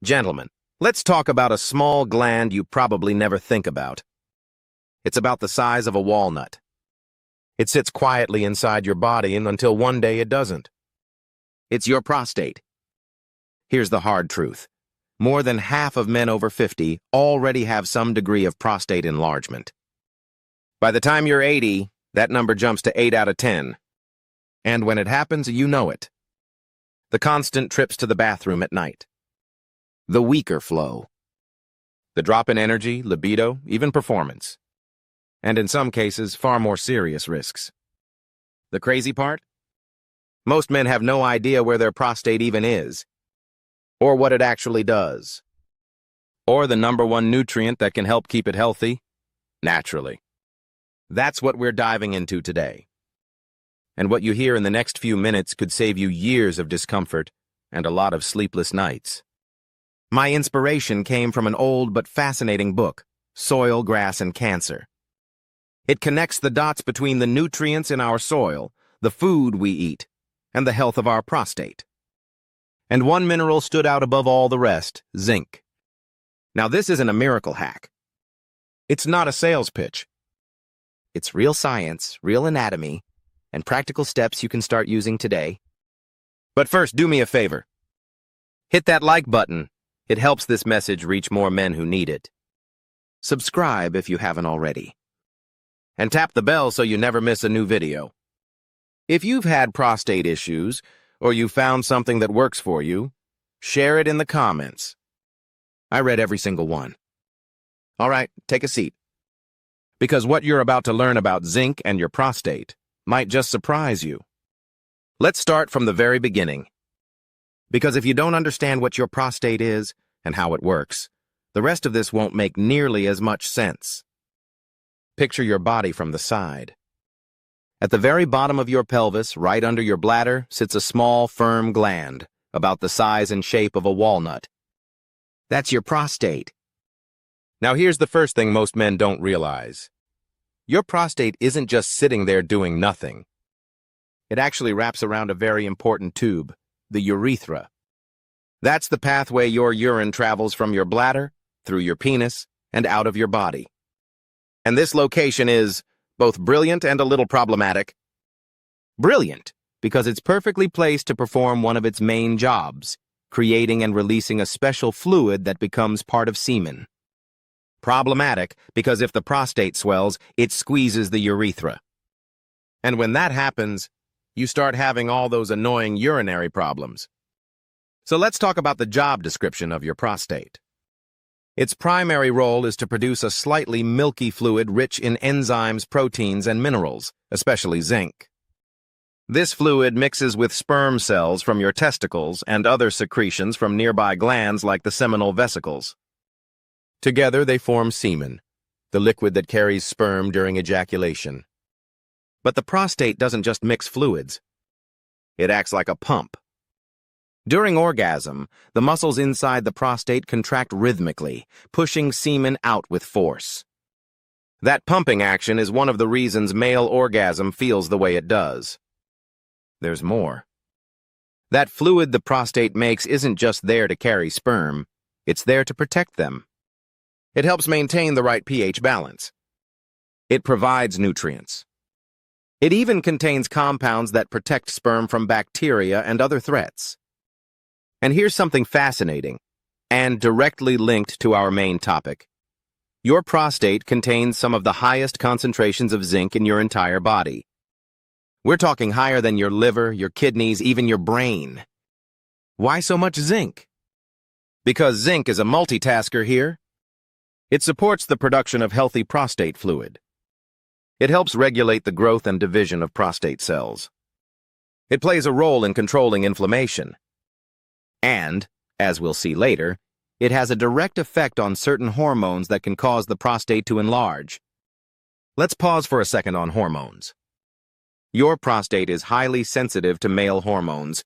Gentlemen, let's talk about a small gland you probably never think about. It's about the size of a walnut. It sits quietly inside your body until one day it doesn't. It's your prostate. Here's the hard truth. More than half of men over 50 already have some degree of prostate enlargement. By the time you're 80, that number jumps to 8 out of 10. And when it happens, you know it. The constant trips to the bathroom at night. The weaker flow. The drop in energy, libido, even performance. And in some cases, far more serious risks. The crazy part? Most men have no idea where their prostate even is, or what it actually does, or the #1 nutrient that can help keep it healthy, naturally. That's what we're diving into today. And what you hear in the next few minutes could save you years of discomfort and a lot of sleepless nights. My inspiration came from an old but fascinating book, Soil, Grass, and Cancer. It connects the dots between the nutrients in our soil, the food we eat, and the health of our prostate. And one mineral stood out above all the rest, zinc. Now this isn't a miracle hack. It's not a sales pitch. It's real science, real anatomy, and practical steps you can start using today. But first, do me a favor. Hit that like button. It helps this message reach more men who need it. Subscribe if you haven't already. And tap the bell so you never miss a new video. If you've had prostate issues, or you found something that works for you, share it in the comments. I read every single one. All right, take a seat. Because what you're about to learn about zinc and your prostate might just surprise you. Let's start from the very beginning. Because if you don't understand what your prostate is and how it works, the rest of this won't make nearly as much sense. Picture your body from the side. At the very bottom of your pelvis, right under your bladder, sits a small, firm gland, about the size and shape of a walnut. That's your prostate. Now here's the first thing most men don't realize. Your prostate isn't just sitting there doing nothing. It actually wraps around a very important tube, the urethra. That's the pathway your urine travels from your bladder, through your penis, and out of your body. And this location is both brilliant and a little problematic. Brilliant, because it's perfectly placed to perform one of its main jobs, creating and releasing a special fluid that becomes part of semen. Problematic, because if the prostate swells, it squeezes the urethra. And when that happens, you start having all those annoying urinary problems. So let's talk about the job description of your prostate. Its primary role is to produce a slightly milky fluid rich in enzymes, proteins, and minerals, especially zinc. This fluid mixes with sperm cells from your testicles and other secretions from nearby glands like the seminal vesicles. Together they form semen, the liquid that carries sperm during ejaculation. But the prostate doesn't just mix fluids. It acts like a pump. During orgasm, the muscles inside the prostate contract rhythmically, pushing semen out with force. That pumping action is one of the reasons male orgasm feels the way it does. There's more. That fluid the prostate makes isn't just there to carry sperm, it's there to protect them. It helps maintain the right pH balance. It provides nutrients. It even contains compounds that protect sperm from bacteria and other threats. And here's something fascinating, and directly linked to our main topic. Your prostate contains some of the highest concentrations of zinc in your entire body. We're talking higher than your liver, your kidneys, even your brain. Why so much zinc? Because zinc is a multitasker here. It supports the production of healthy prostate fluid. It helps regulate the growth and division of prostate cells. It plays a role in controlling inflammation. And, as we'll see later, it has a direct effect on certain hormones that can cause the prostate to enlarge. Let's pause for a second on hormones. Your prostate is highly sensitive to male hormones,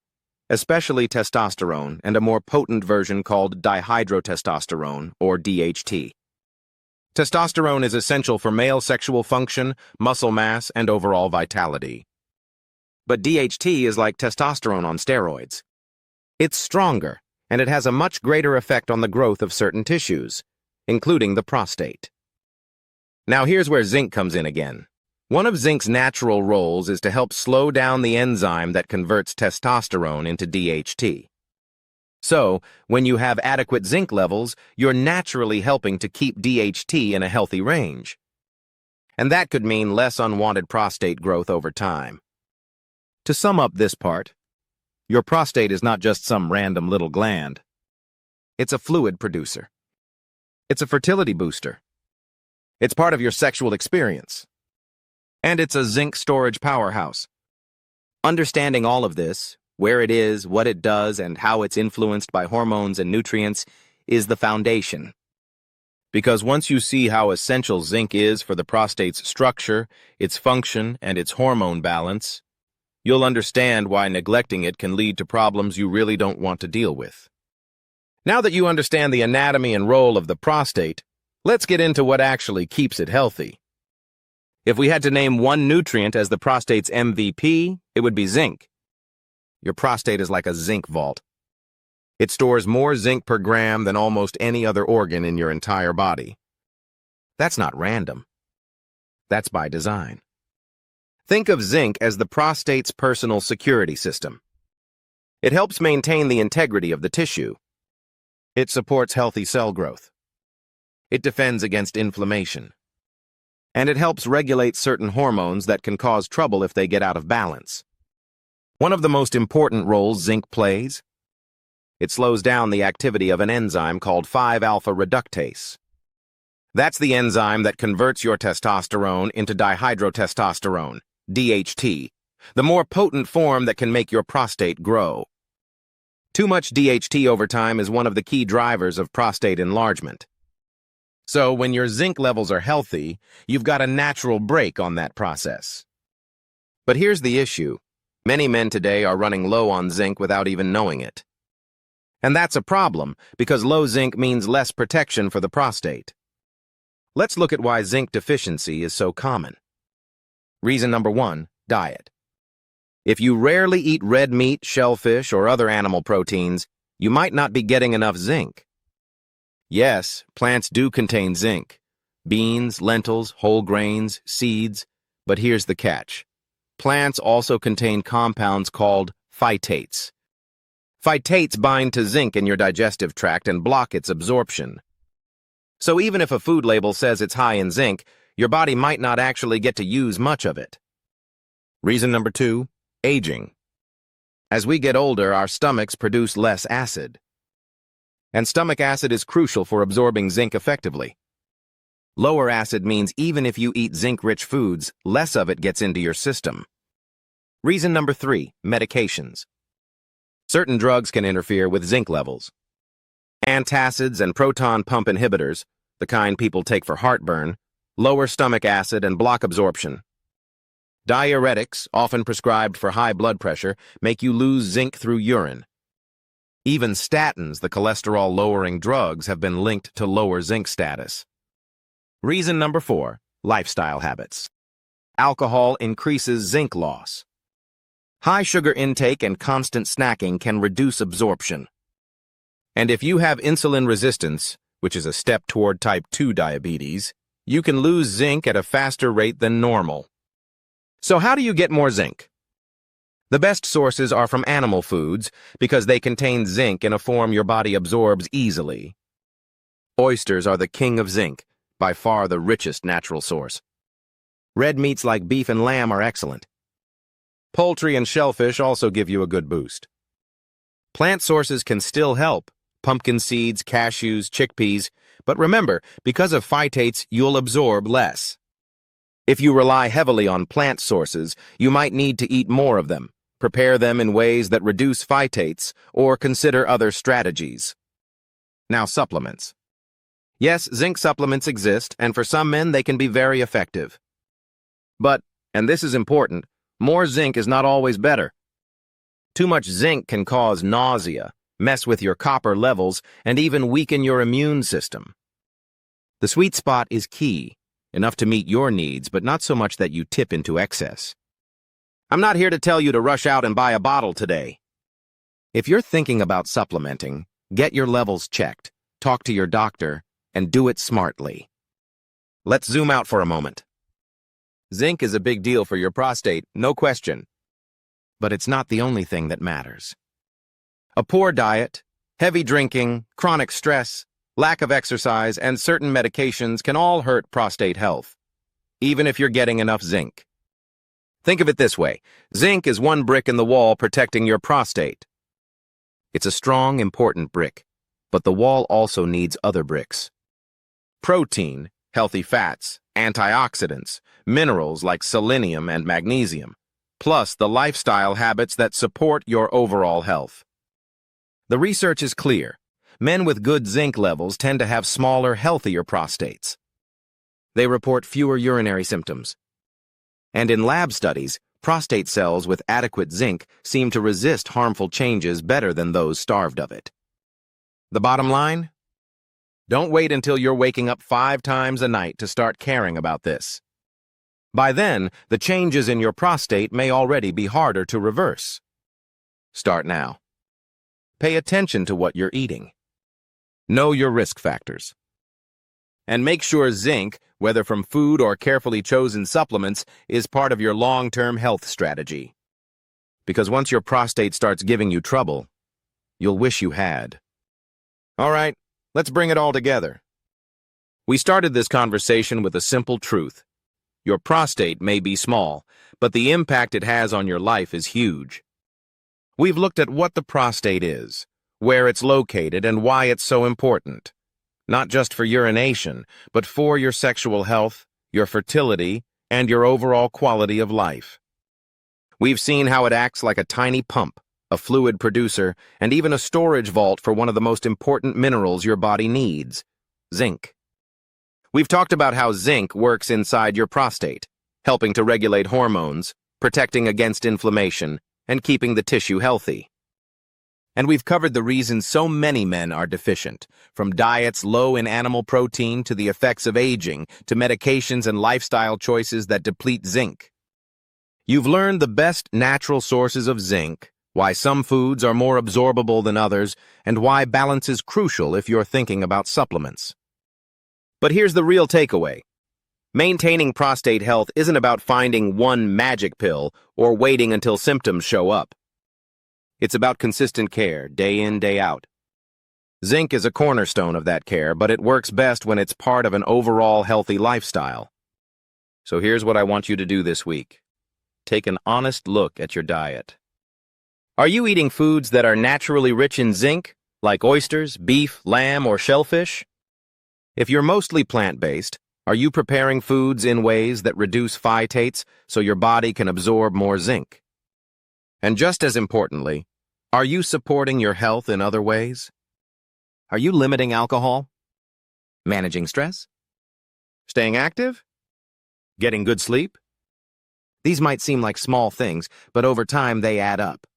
especially testosterone and a more potent version called dihydrotestosterone, or DHT. Testosterone is essential for male sexual function, muscle mass, and overall vitality. But DHT is like testosterone on steroids. It's stronger, and it has a much greater effect on the growth of certain tissues, including the prostate. Now here's where zinc comes in again. One of zinc's natural roles is to help slow down the enzyme that converts testosterone into DHT. So, when you have adequate zinc levels, you're naturally helping to keep DHT in a healthy range. And that could mean less unwanted prostate growth over time. To sum up this part, your prostate is not just some random little gland. It's a fluid producer. It's a fertility booster. It's part of your sexual experience. And it's a zinc storage powerhouse. Understanding all of this, where it is, what it does, and how it's influenced by hormones and nutrients, is the foundation. Because once you see how essential zinc is for the prostate's structure, its function, and its hormone balance, you'll understand why neglecting it can lead to problems you really don't want to deal with. Now that you understand the anatomy and role of the prostate, let's get into what actually keeps it healthy. If we had to name one nutrient as the prostate's MVP, it would be zinc. Your prostate is like a zinc vault. It stores more zinc per gram than almost any other organ in your entire body. That's not random. That's by design. Think of zinc as the prostate's personal security system. It helps maintain the integrity of the tissue. It supports healthy cell growth. It defends against inflammation. And it helps regulate certain hormones that can cause trouble if they get out of balance. One of the most important roles zinc plays: it slows down the activity of an enzyme called 5-alpha reductase. That's the enzyme that converts your testosterone into dihydrotestosterone, DHT, the more potent form that can make your prostate grow. Too much DHT over time is one of the key drivers of prostate enlargement. So when your zinc levels are healthy, you've got a natural brake on that process. But here's the issue. Many men today are running low on zinc without even knowing it. And that's a problem, because low zinc means less protection for the prostate. Let's look at why zinc deficiency is so common. Reason number 1, diet. If you rarely eat red meat, shellfish, or other animal proteins, you might not be getting enough zinc. Yes, plants do contain zinc. Beans, lentils, whole grains, seeds. But here's the catch. Plants also contain compounds called phytates. Phytates bind to zinc in your digestive tract and block its absorption. So even if a food label says it's high in zinc, your body might not actually get to use much of it. Reason number 2, aging. As we get older, our stomachs produce less acid. And stomach acid is crucial for absorbing zinc effectively. Lower acid means even if you eat zinc-rich foods, less of it gets into your system. Reason number 3, medications. Certain drugs can interfere with zinc levels. Antacids and proton pump inhibitors, the kind people take for heartburn, lower stomach acid and block absorption. Diuretics, often prescribed for high blood pressure, make you lose zinc through urine. Even statins, the cholesterol-lowering drugs, have been linked to lower zinc status. Reason number 4, lifestyle habits. Alcohol increases zinc loss. High sugar intake and constant snacking can reduce absorption. And if you have insulin resistance, which is a step toward type 2 diabetes, you can lose zinc at a faster rate than normal. So how do you get more zinc? The best sources are from animal foods because they contain zinc in a form your body absorbs easily. Oysters are the king of zinc, by far the richest natural source. Red meats like beef and lamb are excellent. Poultry and shellfish also give you a good boost. Plant sources can still help: pumpkin seeds, cashews, chickpeas, but remember, because of phytates, you'll absorb less. If you rely heavily on plant sources, you might need to eat more of them, prepare them in ways that reduce phytates, or consider other strategies. Now, supplements. Yes, zinc supplements exist, and for some men they can be very effective. But, and this is important, more zinc is not always better. Too much zinc can cause nausea, mess with your copper levels, and even weaken your immune system. The sweet spot is key, enough to meet your needs, but not so much that you tip into excess. I'm not here to tell you to rush out and buy a bottle today. If you're thinking about supplementing, Get your levels checked, talk to your doctor, and do it smartly. Let's zoom out for a moment. Zinc is a big deal for your prostate, no question. But it's not the only thing that matters. A poor diet, heavy drinking, chronic stress, lack of exercise, and certain medications can all hurt prostate health, even if you're getting enough zinc. Think of it this way. Zinc is one brick in the wall protecting your prostate. It's a strong, important brick, but the wall also needs other bricks. Protein, healthy fats, antioxidants, minerals like selenium and magnesium, plus the lifestyle habits that support your overall health. The research is clear. Men with good zinc levels tend to have smaller, healthier prostates. They report fewer urinary symptoms. And in lab studies, prostate cells with adequate zinc seem to resist harmful changes better than those starved of it. The bottom line? Don't wait until you're waking up 5 times a night to start caring about this. By then, the changes in your prostate may already be harder to reverse. Start now. Pay attention to what you're eating. Know your risk factors. And make sure zinc, whether from food or carefully chosen supplements, is part of your long-term health strategy. Because once your prostate starts giving you trouble, you'll wish you had. All right, let's bring it all together. We started this conversation with a simple truth. Your prostate may be small, but the impact it has on your life is huge. We've looked at what the prostate is, where it's located, and why it's so important. Not just for urination, but for your sexual health, your fertility, and your overall quality of life. We've seen how it acts like a tiny pump, a fluid producer, and even a storage vault for one of the most important minerals your body needs, zinc. We've talked about how zinc works inside your prostate, helping to regulate hormones, protecting against inflammation, and keeping the tissue healthy. And we've covered the reasons so many men are deficient, from diets low in animal protein to the effects of aging, to medications and lifestyle choices that deplete zinc. You've learned the best natural sources of zinc, why some foods are more absorbable than others, and why balance is crucial if you're thinking about supplements. But here's the real takeaway. Maintaining prostate health isn't about finding one magic pill or waiting until symptoms show up. It's about consistent care, day in, day out. Zinc is a cornerstone of that care, but it works best when it's part of an overall healthy lifestyle. So here's what I want you to do this week. Take an honest look at your diet. Are you eating foods that are naturally rich in zinc, like oysters, beef, lamb, or shellfish? If you're mostly plant-based, are you preparing foods in ways that reduce phytates so your body can absorb more zinc? And just as importantly, are you supporting your health in other ways? Are you limiting alcohol? Managing stress? Staying active? Getting good sleep? These might seem like small things, but over time they add up.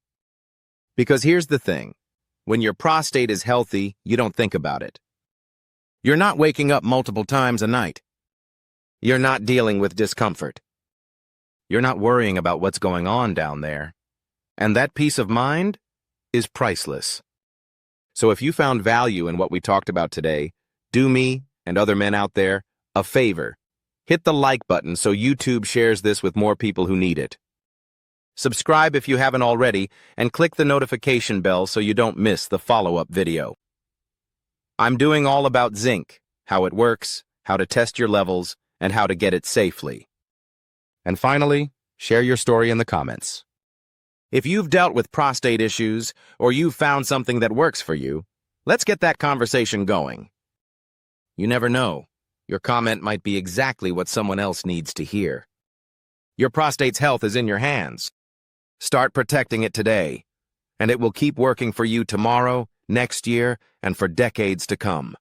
Because here's the thing. When your prostate is healthy, you don't think about it. You're not waking up multiple times a night. You're not dealing with discomfort. You're not worrying about what's going on down there. And that peace of mind is priceless. So if you found value in what we talked about today, do me and other men out there a favor. Hit the like button so YouTube shares this with more people who need it. Subscribe if you haven't already, and click the notification bell so you don't miss the follow-up video. I'm doing all about zinc, how it works, how to test your levels, and how to get it safely. And finally, share your story in the comments. If you've dealt with prostate issues, or you've found something that works for you, let's get that conversation going. You never know. Your comment might be exactly what someone else needs to hear. Your prostate's health is in your hands. Start protecting it today, and it will keep working for you tomorrow, next year, and for decades to come.